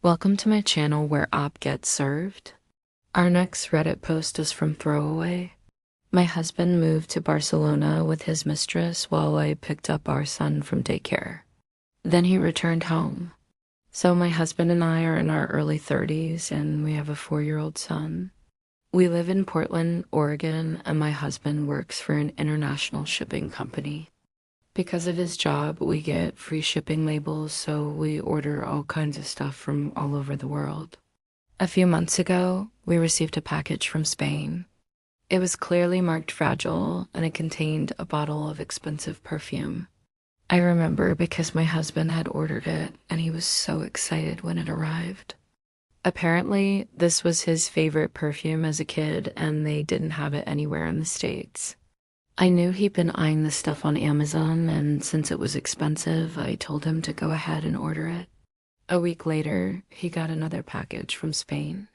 Welcome to my channel where op gets served. Our next Reddit post is from Throwaway. My husband moved to Barcelona with his mistress while I picked up our son from daycare. Then he returned home. So my husband and I are in our early 30s and we have a 4-year-old son. We live in Portland, Oregon, and my husband works for an international shipping company. Because of his job, we get free shipping labels, so we order all kinds of stuff from all over the world. A few months ago, we received a package from Spain. It was clearly marked fragile, and it contained a bottle of expensive perfume. I remember because my husband had ordered it, and he was so excited when it arrived. Apparently, this was his favorite perfume as a kid, and they didn't have it anywhere in the States. I knew he'd been eyeing the stuff on Amazon, and since it was expensive, I told him to go ahead and order it. A week later, he got another package from Spain.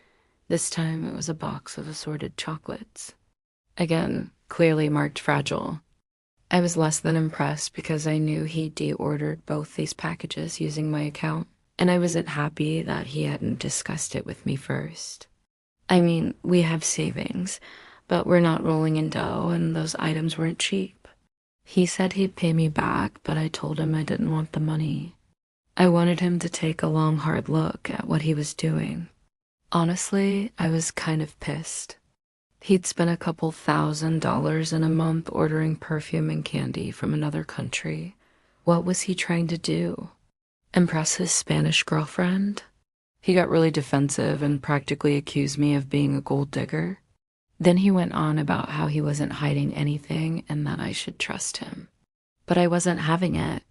This time, it was a box of assorted chocolates. Again, clearly marked fragile. I was less than impressed because I knew he de-ordered both these packages using my account, and I wasn't happy that he hadn't discussed it with me first. I mean, we have savings, but we're not rolling in dough, and those items weren't cheap. He said he'd pay me back, but I told him I didn't want the money. I wanted him to take a long, hard look at what he was doing. Honestly, I was kind of pissed. He'd spent a couple $1,000s in a month ordering perfume and candy from another country. What was he trying to do? Impress his Spanish girlfriend? He got really defensive and practically accused me of being a gold digger. Then he went on about how he wasn't hiding anything and that I should trust him. But I wasn't having it.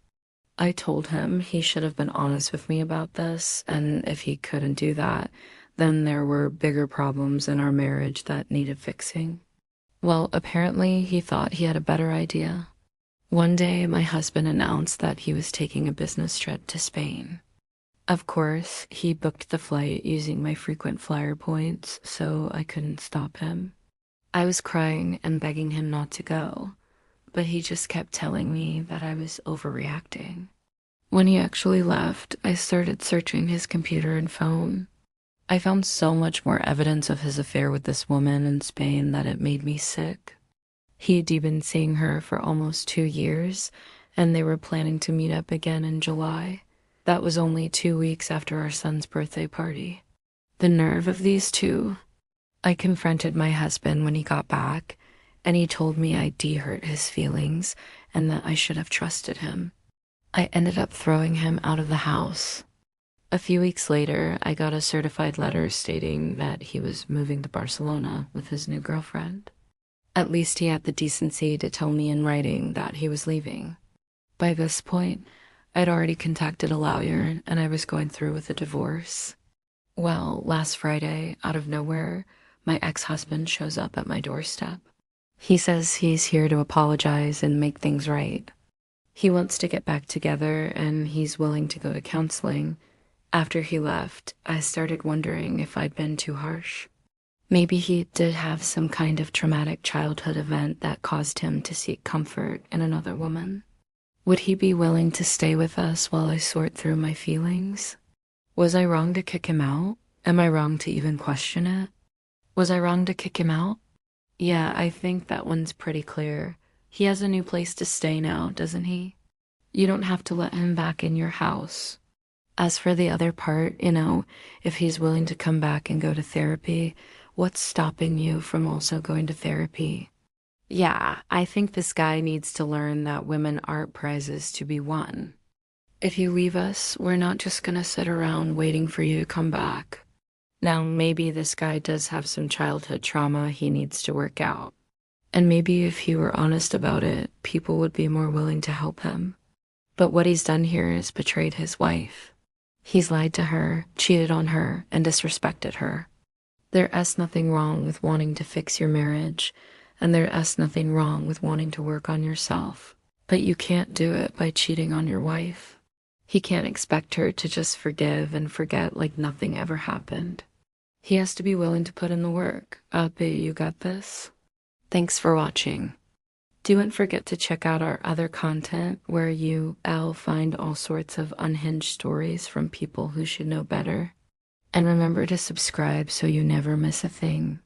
I told him he should have been honest with me about this, and if he couldn't do that, then there were bigger problems in our marriage that needed fixing. Well, apparently he thought he had a better idea. One day, my husband announced that he was taking a business trip to Spain. Of course, he booked the flight using my frequent flyer points, so I couldn't stop him. I was crying and begging him not to go, but he just kept telling me that I was overreacting. When he actually left, I started searching his computer and phone. I found so much more evidence of his affair with this woman in Spain that it made me sick. He'd been seeing her for almost 2 years, and they were planning to meet up again in July. That was only 2 weeks after our son's birthday party. The nerve of these two. I confronted my husband when he got back, and he told me I de-hurt his feelings and that I should have trusted him. I ended up throwing him out of the house. A few weeks later, I got a certified letter stating that he was moving to Barcelona with his new girlfriend. At least he had the decency to tell me in writing that he was leaving. By this point, I'd already contacted a lawyer and I was going through with a divorce. Well, last Friday, out of nowhere, my ex-husband shows up at my doorstep. He says he's here to apologize and make things right. He wants to get back together and he's willing to go to counseling. After he left, I started wondering if I'd been too harsh. Maybe he did have some kind of traumatic childhood event that caused him to seek comfort in another woman. Would he be willing to stay with us while I sort through my feelings? Was I wrong to kick him out? Am I wrong to even question it? Was I wrong to kick him out? Yeah, I think that one's pretty clear. He has a new place to stay now, doesn't he? You don't have to let him back in your house. As for the other part, if he's willing to come back and go to therapy, what's stopping you from also going to therapy? Yeah, I think this guy needs to learn that women aren't prizes to be won. If you leave us, we're not just gonna sit around waiting for you to come back. Now, maybe this guy does have some childhood trauma he needs to work out. And maybe if he were honest about it, people would be more willing to help him. But what he's done here is betrayed his wife. He's lied to her, cheated on her, and disrespected her. There's nothing wrong with wanting to fix your marriage, and there's nothing wrong with wanting to work on yourself. But you can't do it by cheating on your wife. He can't expect her to just forgive and forget like nothing ever happened. He has to be willing to put in the work. Abe, you got this? Thanks for watching. Don't forget to check out our other content where you'll find all sorts of unhinged stories from people who should know better. And remember to subscribe so you never miss a thing.